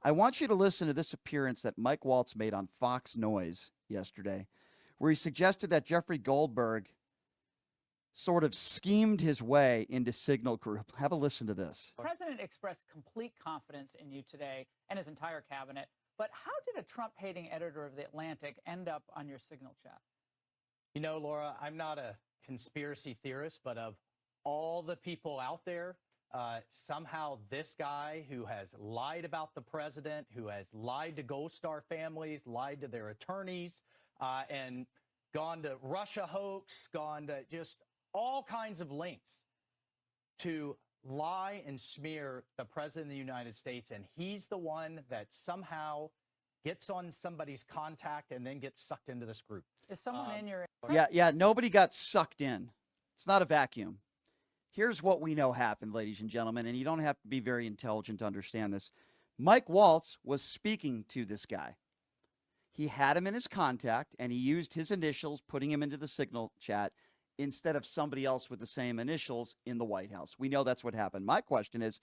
I want you to listen to this appearance that Mike Waltz made on Fox Noise yesterday, where he suggested that Jeffrey Goldberg sort of schemed his way into Signal Group. Have a listen to this. The president expressed complete confidence in you today and his entire cabinet. But how did a Trump-hating editor of The Atlantic end up on your Signal chat? You know, Laura, I'm not a conspiracy theorist, but of all the people out there, somehow this guy who has lied about the president, who has lied to Gold Star families, lied to their attorneys, and gone to Russia hoax, gone to just all kinds of links to lie and smear the president of the United States. And he's the one that somehow gets on somebody's contact and then gets sucked into this group. Is someone in your... Yeah, nobody got sucked in. It's not a vacuum. Here's what we know happened, ladies and gentlemen, and you don't have to be very intelligent to understand this. Mike Waltz was speaking to this guy. He had him in his contact, and he used his initials, putting him into the Signal chat, instead of somebody else with the same initials in the White House. We know that's what happened. My question is,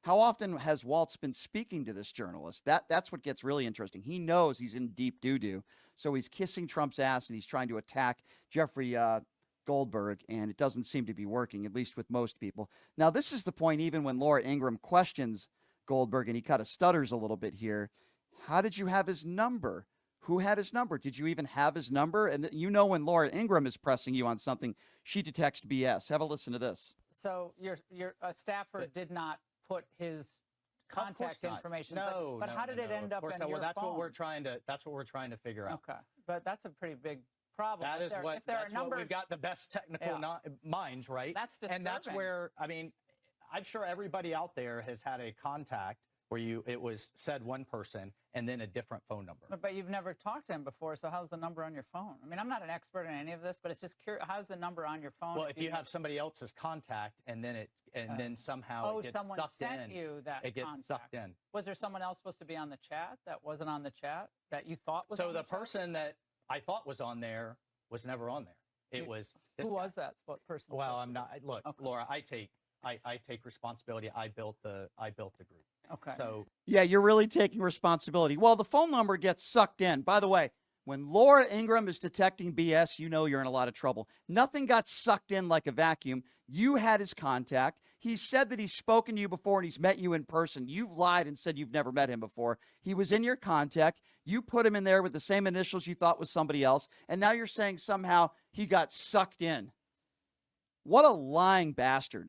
how often has Waltz been speaking to this journalist? That's what gets really interesting. He knows he's in deep doo-doo, so he's kissing Trump's ass, and he's trying to attack Jeffrey Goldberg, and it doesn't seem to be working, at least with most people. Now, this is the point, even when Laura Ingraham questions Goldberg, and he kind of stutters a little bit here. How did you have his number? Who had his number? Did you even have his number? And you know when Laura Ingraham is pressing you on something, she detects BS. Have a listen to this. So your staffer did not put his contact information. No, but how did it end up in your well, that's phone? what we're trying to figure out. Okay, but that's a pretty big problem. That is what we've got the best technical minds, right? That's disturbing. And that's where, I mean, I'm sure everybody out there has had a contact where it was said one person and then a different phone number. But you've never talked to him before, so how's the number on your phone? I mean, I'm not an expert in any of this, but it's just curious. How's the number on your phone? Well, if you have somebody else's contact and then somehow it gets someone sucked sent in, you that it gets contact. sucked in. Was there someone else supposed to be on the chat that wasn't on the chat that you thought was So on the chat? person that I thought was on there was never on there. It was this Who guy. was that? What person? Well, I'm not. Look, Okay. Laura, I take responsibility. I built the group. Okay. So Yeah, you're really taking responsibility. Well, the phone number gets sucked in. By the way, when Laura Ingraham is detecting BS, you know you're in a lot of trouble. Nothing got sucked in like a vacuum. You had his contact. He said that he's spoken to you before and he's met you in person. You've lied and said you've never met him before. He was in your contact. You put him in there with the same initials you thought was somebody else. And now you're saying somehow he got sucked in. What a lying bastard.